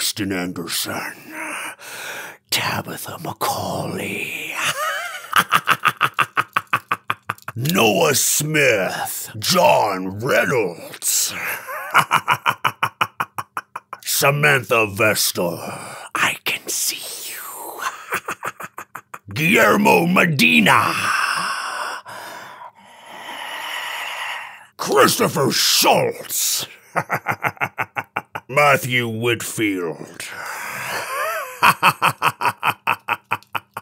Justin Anderson, Tabitha Macaulay, Noah Smith, John Reynolds, Samantha Vestal, I can see you, Guillermo Medina, Christopher Schultz, Matthew Whitfield,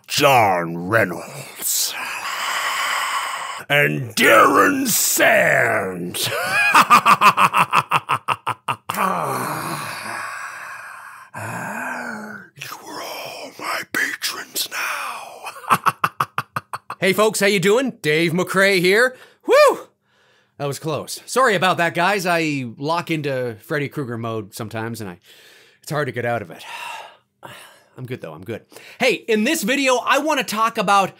John Reynolds, and Darren Sands. You are all my patrons now. Hey folks, how you doing? Dave McRae here. Woo! That was close. Sorry about that, guys. I lock into Freddy Krueger mode sometimes, and it's hard to get out of it. I'm good, though. I'm good. Hey, in this video, I want to talk about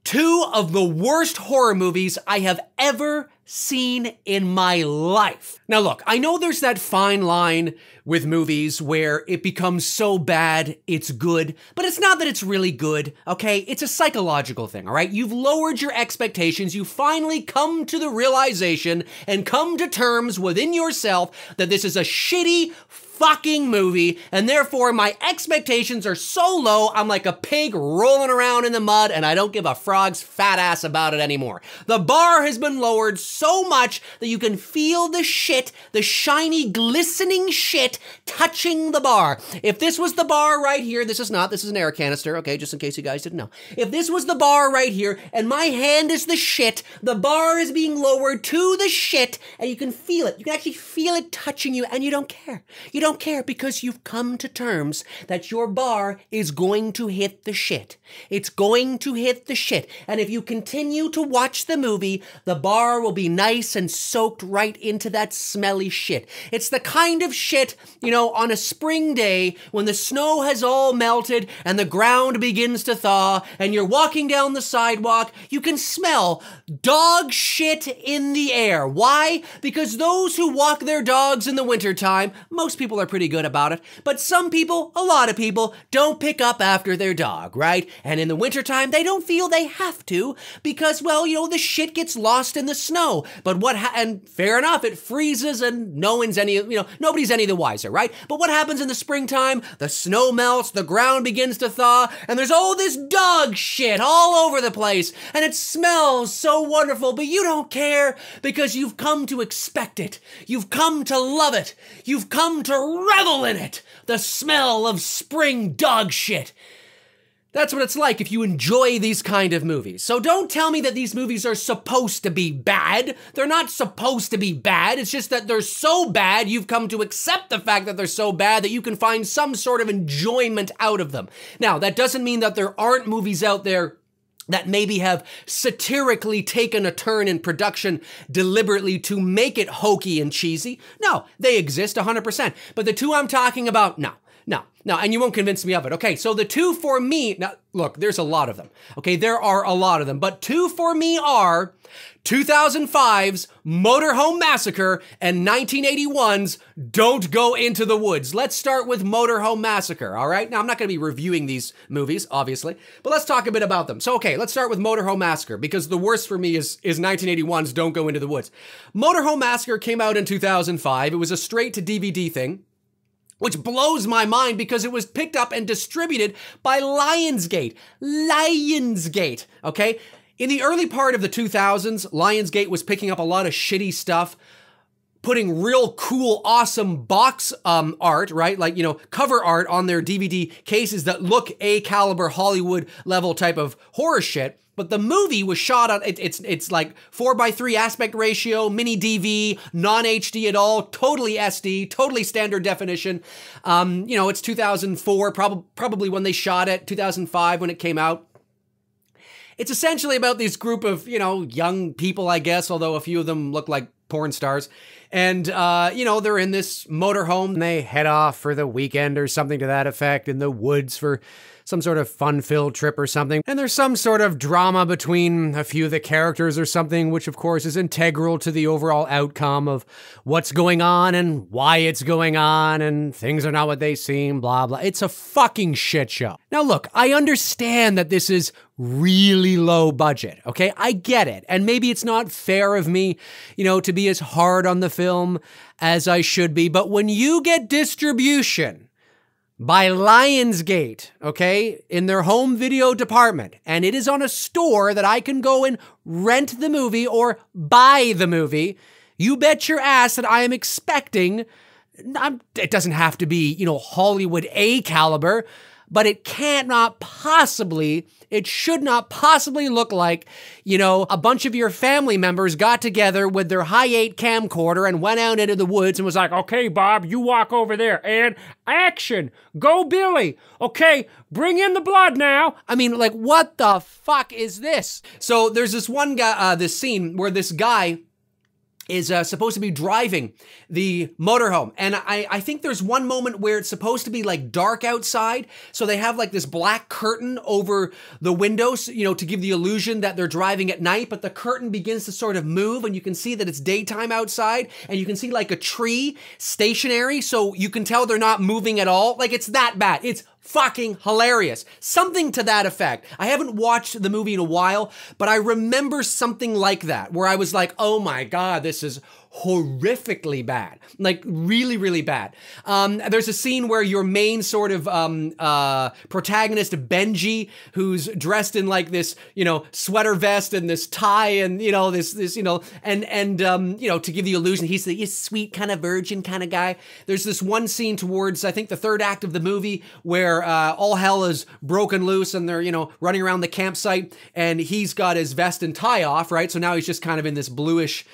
two of the worst horror movies I have ever seen in my life. Now look, I know there's that fine line with movies where it becomes so bad it's good, but it's not that it's really good, okay? It's a psychological thing, all right? You've lowered your expectations, you finally come to the realization and come to terms within yourself that this is a shitty fucking movie, and therefore my expectations are so low, I'm like a pig rolling around in the mud, and I don't give a frog's fat ass about it anymore. The bar has been lowered so much that you can feel the shit, the shiny, glistening shit touching the bar. If this was the bar right here, this is an air canister, okay, just in case you guys didn't know. If this was the bar right here, and my hand is the shit, the bar is being lowered to the shit, and you can feel it. You can actually feel it touching you, and you don't care. You don't care because you've come to terms that your bar is going to hit the shit. It's going to hit the shit. And if you continue to watch the movie, the bar will be nice and soaked right into that smelly shit. It's the kind of shit, you know, on a spring day when the snow has all melted and the ground begins to thaw and you're walking down the sidewalk, you can smell dog shit in the air. Why? Because those who walk their dogs in the wintertime, most people are pretty good about it, but some people, a lot of people, don't pick up after their dog, right? And in the wintertime, they don't feel they have to because, well, you know, the shit gets lost in the snow. But and fair enough, it freezes and nobody's any the wiser, right? But what happens in the springtime? The snow melts, the ground begins to thaw, and there's all this dog shit all over the place, and it smells so wonderful, but you don't care because you've come to expect it. You've come to love it. You've come to revel in it. The smell of spring dog shit. That's what it's like if you enjoy these kind of movies. So don't tell me that these movies are supposed to be bad. They're not supposed to be bad. It's just that they're so bad, you've come to accept the fact that they're so bad that you can find some sort of enjoyment out of them. Now, that doesn't mean that there aren't movies out there that maybe have satirically taken a turn in production deliberately to make it hokey and cheesy. No, they exist 100%. But the two I'm talking about, no, and you won't convince me of it. Okay, so the two for me, now look, there's a lot of them. Okay, there are a lot of them, but two for me are 2005's Motorhome Massacre and 1981's Don't Go Into the Woods. Let's start with Motorhome Massacre, all right? Now, I'm not going to be reviewing these movies, obviously, but let's talk a bit about them. So, okay, let's start with Motorhome Massacre, because the worst for me is 1981's Don't Go Into the Woods. Motorhome Massacre came out in 2005. It was a straight-to-DVD thing, which blows my mind because it was picked up and distributed by Lionsgate. Lionsgate, okay? In the early part of the 2000s, Lionsgate was picking up a lot of shitty stuff, putting real cool, awesome box art, right? Like, you know, cover art on their DVD cases that look A-caliber Hollywood level type of horror shit. But the movie was shot on, it's like 4:3 aspect ratio, mini DV, non-HD at all, totally SD, totally standard definition. You know, it's 2004, probably when they shot it, 2005 when it came out. It's essentially about this group of, you know, young people, I guess, although a few of them look like porn stars. And, you know, they're in this motorhome and they head off for the weekend or something to that effect in the woods for some sort of fun-filled trip or something. And there's some sort of drama between a few of the characters or something, which of course is integral to the overall outcome of what's going on and why it's going on and things are not what they seem, blah, blah. It's a fucking shit show. Now look, I understand that this is really low budget, okay? I get it. And maybe it's not fair of me, you know, to be as hard on the film as I should be, but when you get distribution by Lionsgate, okay, in their home video department, and it is on a store that I can go and rent the movie or buy the movie, you bet your ass that I am expecting, it doesn't have to be, you know, Hollywood A caliber, but it should not possibly look like, you know, a bunch of your family members got together with their hi-8 camcorder and went out into the woods and was like, okay, Bob, you walk over there and action, go Billy, okay, bring in the blood now. I mean, like, what the fuck is this? So there's this one guy, this scene where this guy is supposed to be driving the motorhome. And I think there's one moment where it's supposed to be like dark outside. So they have like this black curtain over the windows, you know, to give the illusion that they're driving at night, but the curtain begins to sort of move and you can see that it's daytime outside and you can see like a tree stationary. So you can tell they're not moving at all. Like it's that bad. It's fucking hilarious. Something to that effect. I haven't watched the movie in a while, but I remember something like that where I was like, oh my God, this is horrifically bad. Like really, really bad. There's a scene where your main sort of protagonist, Benji, who's dressed in like this, you know, sweater vest and this tie and, you know, this, you know, and you know, to give the illusion he's the sweet kind of virgin kind of guy. There's this one scene towards, I think, the third act of the movie where all hell is broken loose and they're, you know, running around the campsite and he's got his vest and tie off, right? So now he's just kind of in this bluish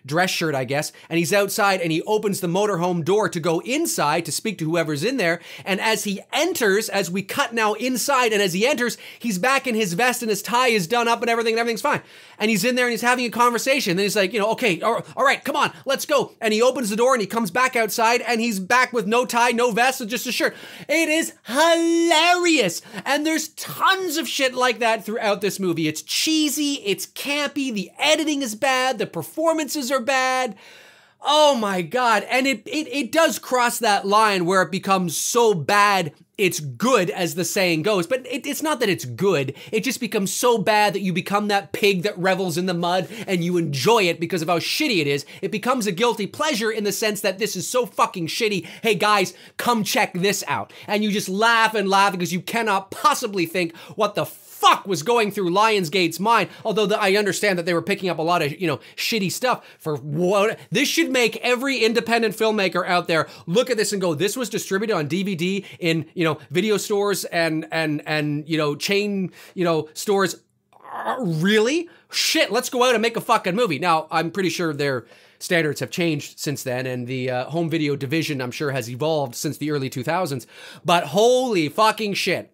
dress shirt, I guess, and he's outside and he opens the motorhome door to go inside to speak to whoever's in there. And as he enters, as we cut now inside, and as he enters, he's back in his vest and his tie is done up and everything's fine. And he's in there and he's having a conversation. Then he's like, you know, okay, all right, come on, let's go. And he opens the door and he comes back outside and he's back with no tie, no vest, and just a shirt. It is hilarious. And there's tons of shit like that throughout this movie. It's cheesy, it's campy, the editing is bad, the performances are bad. Oh my God. And it does cross that line where it becomes so bad it's good, as the saying goes. But it's not that it's good. It just becomes so bad that you become that pig that revels in the mud and you enjoy it because of how shitty it is. It becomes a guilty pleasure in the sense that this is so fucking shitty. Hey guys, come check this out. And you just laugh and laugh because you cannot possibly think what the fuck was going through Lionsgate's mind, although I understand that they were picking up a lot of, you know, shitty stuff for what. This should make every independent filmmaker out there look at this and go, this was distributed on DVD in, you know, video stores and you know, chain, you know, stores. Really? Shit, let's go out and make a fucking movie. Now, I'm pretty sure their standards have changed since then, and the home video division, I'm sure, has evolved since the early 2000s, but holy fucking shit.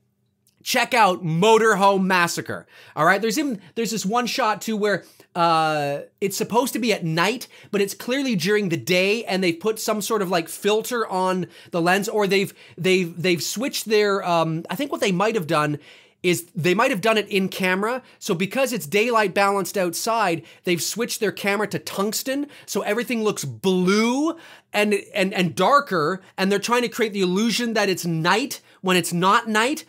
Check out Motorhome Massacre. All right, there's this one shot too where it's supposed to be at night, but it's clearly during the day, and they've put some sort of like filter on the lens, or they've switched their. I think what they might have done is they might have done it in camera. So because it's daylight balanced outside, they've switched their camera to tungsten, so everything looks blue and darker, and they're trying to create the illusion that it's night when it's not night.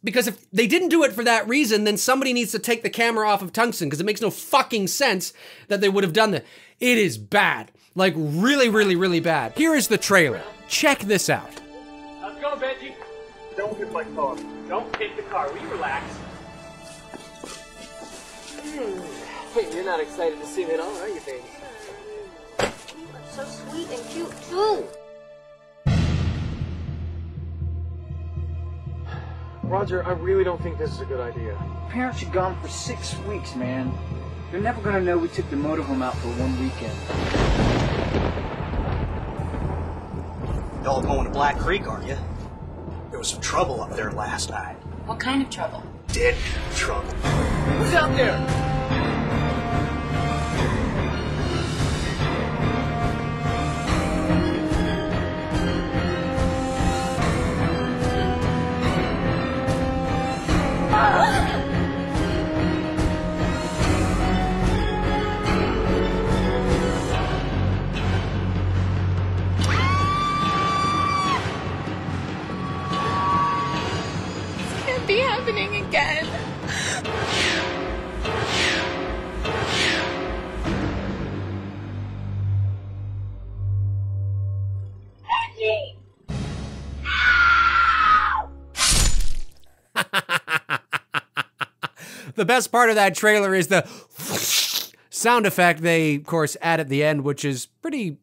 Because if they didn't do it for that reason, then somebody needs to take the camera off of tungsten, because it makes no fucking sense that they would have done that. It is bad. Like, really, really, really bad. Here is the trailer. Check this out. How's it going, Benji? Don't hit my car. Don't hit the car. Will you relax? Wait, you're not excited to see me at all, are you, baby? So sweet and cute, too. Roger, I really don't think this is a good idea. Parents are gone for 6 weeks, man. They're never gonna know we took the motorhome out for one weekend. Y'all going to Black Creek, are you? There was some trouble up there last night. What kind of trouble? Dead trouble. Who's out there? the best part of that trailer is the sound effect they, of course, add at the end, which is pretty,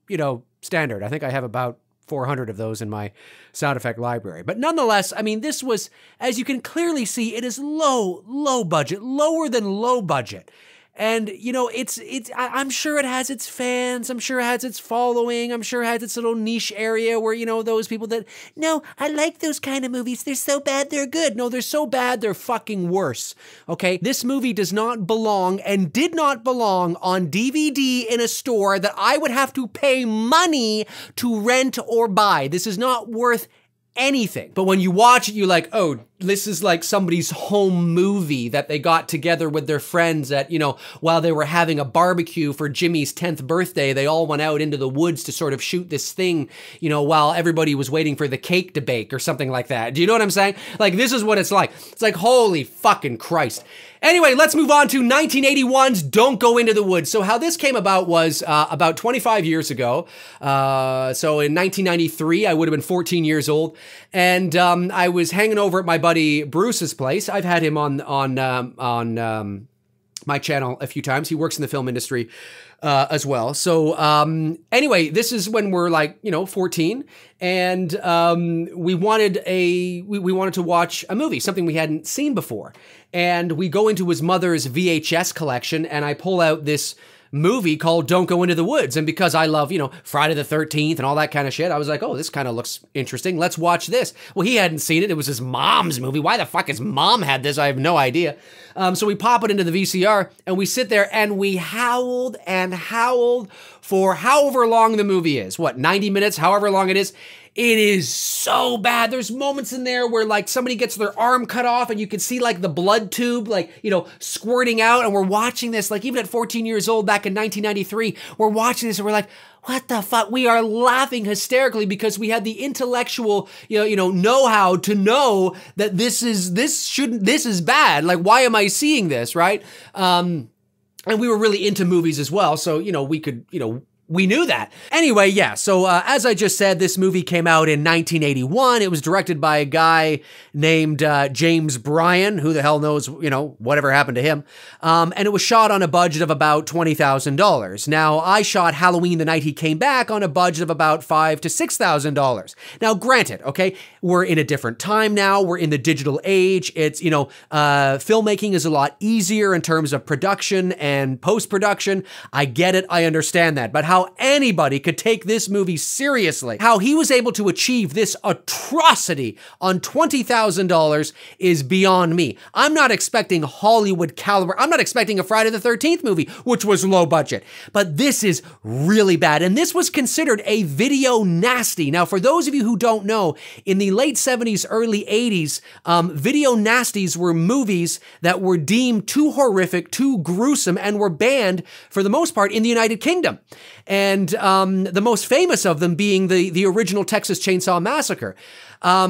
standard. I think I have about 400 of those in my sound effect library. But nonetheless, I mean, this was, as you can clearly see, it is low budget, lower than low budget. And, I'm sure it has its fans. I'm sure it has its following. I'm sure it has its little niche area where, those people that, no, I like those kind of movies. They're so bad, they're good. No, they're so bad, they're fucking worse. Okay? This movie does not belong and did not belong on DVD in a store that I would have to pay money to rent or buy. This is not worth anything. But when you watch it, you're like, oh, this is like somebody's home movie that they got together with their friends at, while they were having a barbecue for Jimmy's 10th birthday, they all went out into the woods to sort of shoot this thing, while everybody was waiting for the cake to bake or something like that. Do you know what I'm saying? Like, this is what it's like. It's like, holy fucking Christ. Anyway, let's move on to 1981's Don't Go Into the Woods. So how this came about was about 25 years ago. So in 1993, I would have been 14 years old. And I was hanging over at my buddy Bruce's place. I've had him on my channel a few times. He works in the film industry as well. So anyway, this is when we're like, 14, and we wanted to watch a movie, something we hadn't seen before. And we go into his mother's VHS collection, and I pull out this movie called Don't Go Into the Woods. And because I love, Friday the 13th and all that kind of shit, I was like, oh, this kind of looks interesting. Let's watch this. Well, he hadn't seen it. It was his mom's movie. Why the fuck his mom had this? I have no idea. So we pop it into the VCR and we sit there and we howled and howled for however long the movie is. What, 90 minutes, however long it is. It is so bad. There's moments in there where like somebody gets their arm cut off and you can see like the blood tube, like, squirting out. And we're watching this, like even at 14 years old back in 1993, we're watching this and we're like, what the fuck? We are laughing hysterically because we had the intellectual, know-how to know that this is bad. Like, why am I seeing this? Right. And we were really into movies as well. So, we could, we knew that. Anyway, yeah, so as I just said, this movie came out in 1981. It was directed by a guy named James Bryan. Who the hell knows, whatever happened to him. And it was shot on a budget of about $20,000. Now, I shot Halloween the Night He Came Back on a budget of about $5,000 to $6,000. Now, granted, okay, we're in a different time now. We're in the digital age. It's, filmmaking is a lot easier in terms of production and post-production. I get it. I understand that. But how anybody could take this movie seriously, how he was able to achieve this atrocity on $20,000 is beyond me. I'm not expecting Hollywood caliber. I'm not expecting a Friday the 13th movie, which was low budget. But this is really bad. And this was considered a video nasty. Now, for those of you who don't know, in the late 70s, early 80s, video nasties were movies that were deemed too horrific, too gruesome, and were banned, for the most part, in the United Kingdom. And the most famous of them being the original Texas Chainsaw Massacre. How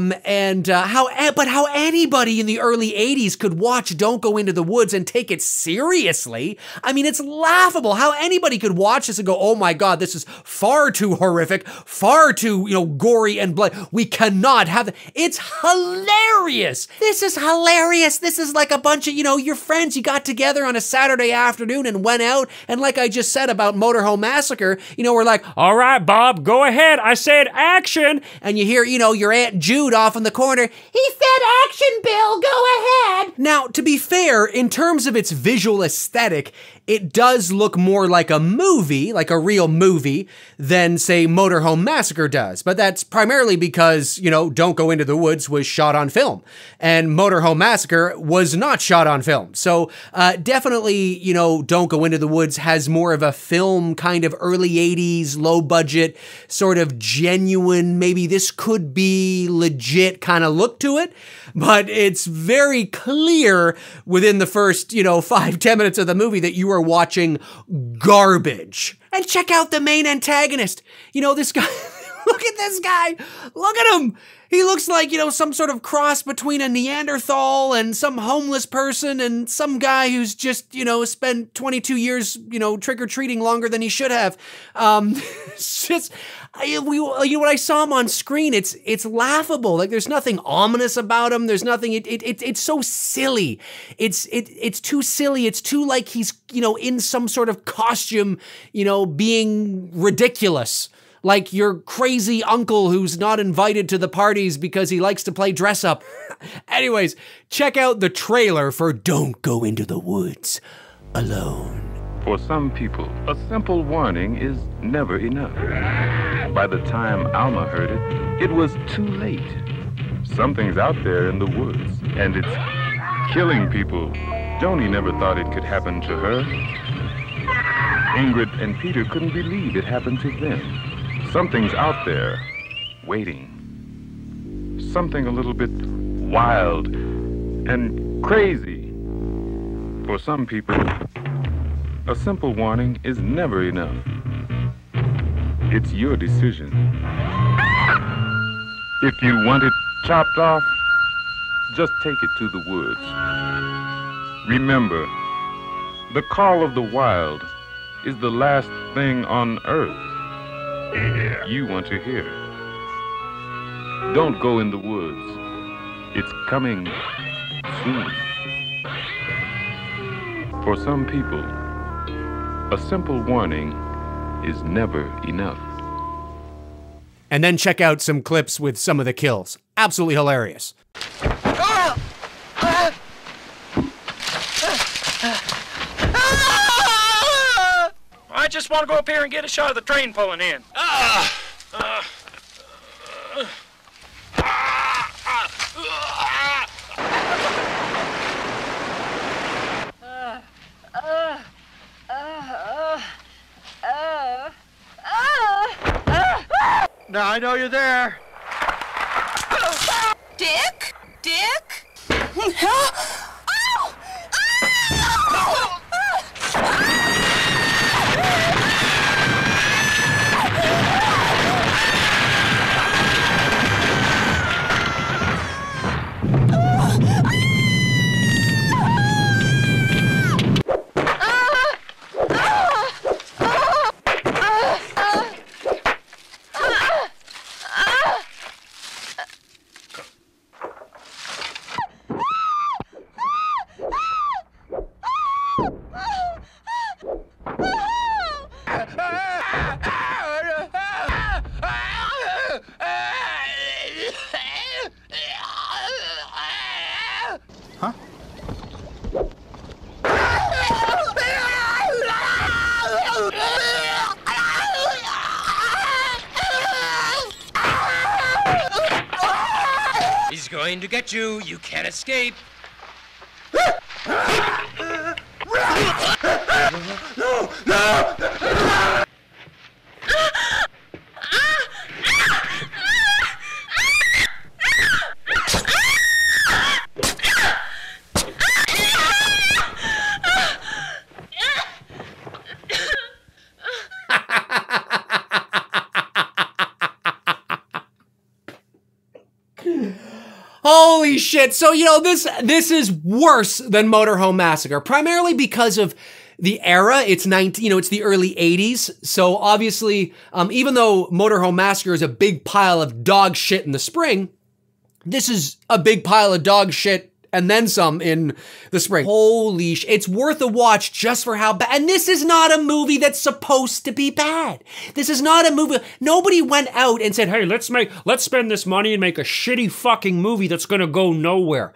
anybody in the early 80s could watch Don't Go Into the Woods and take it seriously. I mean, it's laughable how anybody could watch this and go, oh my God, this is far too horrific, far too, gory and blood. We cannot have that. It's hilarious. This is hilarious. This is like a bunch of, your friends, you got together on a Saturday afternoon and went out. And like I just said about Motorhome Massacre, we're like, all right, Bob, go ahead. I said action. And you hear, your Aunt Jude off in the corner. He said action, Bill, go ahead. Now, to be fair, in terms of its visual aesthetic, it does look more like a movie, like a real movie, than, say, Motorhome Massacre does. But that's primarily because, Don't Go Into the Woods was shot on film. And Motorhome Massacre was not shot on film. So definitely, Don't Go Into the Woods has more of a film kind of early 80s, low budget, sort of genuine, maybe this could be legit kind of look to it. But it's very clear within the first, 5-10 minutes of the movie that you are watching garbage. And check out the main antagonist. This guy, look Look at this guy. Look at him. He looks like, you know, some sort of cross between a Neanderthal and some homeless person and some guy who's just, you know, spent 22 years, you know, trick-or-treating longer than he should have. It's just, you know, when I saw him on screen, it's laughable. Like, there's nothing ominous about him. There's nothing, it's so silly. It's too silly. It's too like he's, you know, in some sort of costume, you know, being ridiculous. Like your crazy uncle who's not invited to the parties because he likes to play dress up. Anyways, check out the trailer for Don't Go Into the Woods Alone. For some people, a simple warning is never enough. By the time Alma heard it, it was too late. Something's out there in the woods, and it's killing people. Joni never thought it could happen to her. Ingrid and Peter couldn't believe it happened to them. Something's out there, waiting. Something a little bit wild and crazy. For some people, a simple warning is never enough. It's your decision. If you want it chopped off, just take it to the woods. Remember, the call of the wild is the last thing on earth you want to hear. Don't go in the woods. It's coming soon. For some people, a simple warning is never enough. And then check out some clips with some of the kills. Absolutely hilarious. I just want to go up here and get a shot of the train pulling in. Now I know you're there. Dick? Dick? He's going to get you. You can't escape. Holy shit. So, you know, this is worse than Motorhome Massacre, primarily because of the era. It's it's the early 80s. So obviously, even though Motorhome Massacre is a big pile of dog shit in the spring, this is a big pile of dog shit and then some in the spring. Holy shit. It's worth a watch just for how bad. And this is not a movie that's supposed to be bad. This is not a movie. Nobody went out and said, hey, let's spend this money and make a shitty fucking movie that's gonna go nowhere.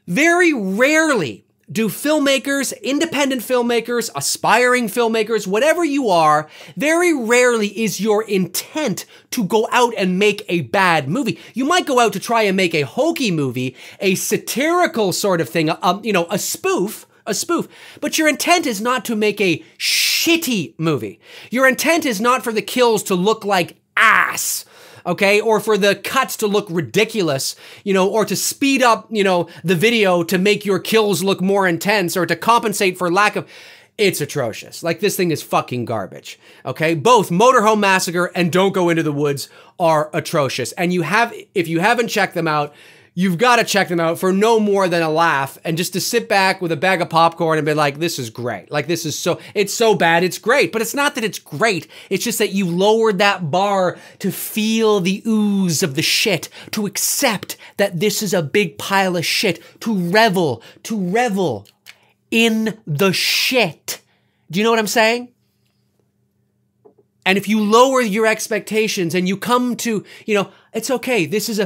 Very rarely do filmmakers, independent filmmakers, aspiring filmmakers, whatever you are, very rarely is your intent to go out and make a bad movie. You might go out to try and make a hokey movie, a satirical sort of thing, a spoof, but your intent is not to make a shitty movie. Your intent is not for the kills to look like ass. Okay, or for the cuts to look ridiculous, or to speed up, the video to make your kills look more intense or to compensate for lack of... it's atrocious. Like, this thing is fucking garbage, okay? Both Motorhome Massacre and Don't Go Into the Woods are atrocious. And if you haven't checked them out, you've got to check them out for no more than a laugh and just to sit back with a bag of popcorn and be like, this is great. Like, it's so bad, it's great. But it's not that it's great. It's just that you lowered that bar to feel the ooze of the shit, to accept that this is a big pile of shit, to revel in the shit. Do you know what I'm saying? And if you lower your expectations and you come to, it's okay. This is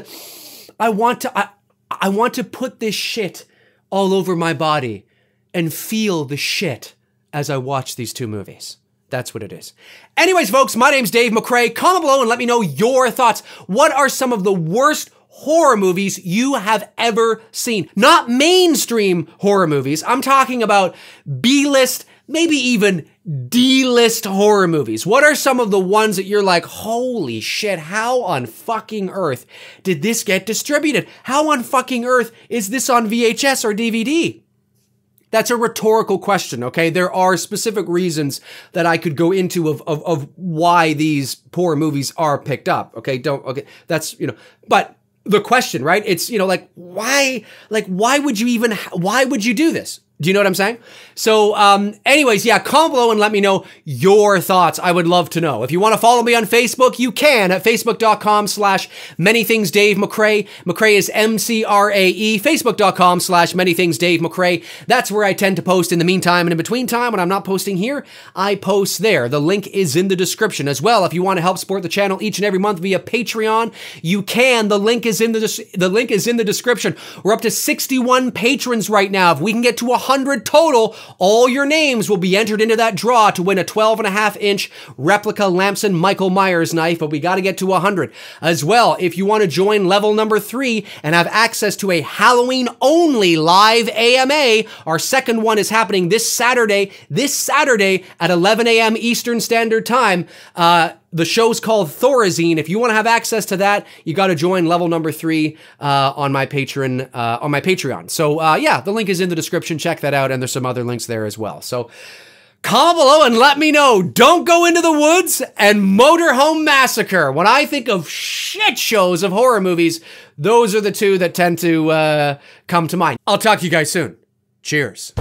I want to put this shit all over my body and feel the shit as I watch these two movies. That's what it is. Anyways, folks, my name's Dave McRae. Comment below and let me know your thoughts. What are some of the worst horror movies you have ever seen? Not mainstream horror movies. I'm talking about B-list, maybe even D-list horror movies. What are some of the ones that you're like, holy shit, how on fucking earth did this get distributed? How on fucking earth is this on VHS or DVD? That's a rhetorical question, okay? There are specific reasons that I could go into of why these poor movies are picked up, okay? That's, but the question, right? It's, why would you do this? Do you know what I'm saying? So, anyways, yeah, comment below and let me know your thoughts. I would love to know. If you want to follow me on Facebook, you can at facebook.com/manythingsdavemcrae. McRae is MCRAE. Facebook.com/manythingsdavemcrae. That's where I tend to post in the meantime and in between time. When I'm not posting here, I post there. The link is in the description as well. If you want to help support the channel each and every month via Patreon, you can. The link is in the description. We're up to 61 patrons right now. If we can get to 100 total, all your names will be entered into that draw to win a 12.5-inch replica Lamson Michael Myers knife, but we got to get to 100. As well, if you want to join level number 3 and have access to a Halloween-only live AMA, our second one is happening this Saturday at 11 a.m. Eastern Standard Time. The show's called Thorazine. If you want to have access to that, you got to join level number 3 on my Patreon. So yeah, the link is in the description. Check that out, and there's some other links there as well. So comment below and let me know. Don't Go Into the Woods and Motorhome Massacre. When I think of shit shows of horror movies, those are the two that tend to come to mind. I'll talk to you guys soon. Cheers.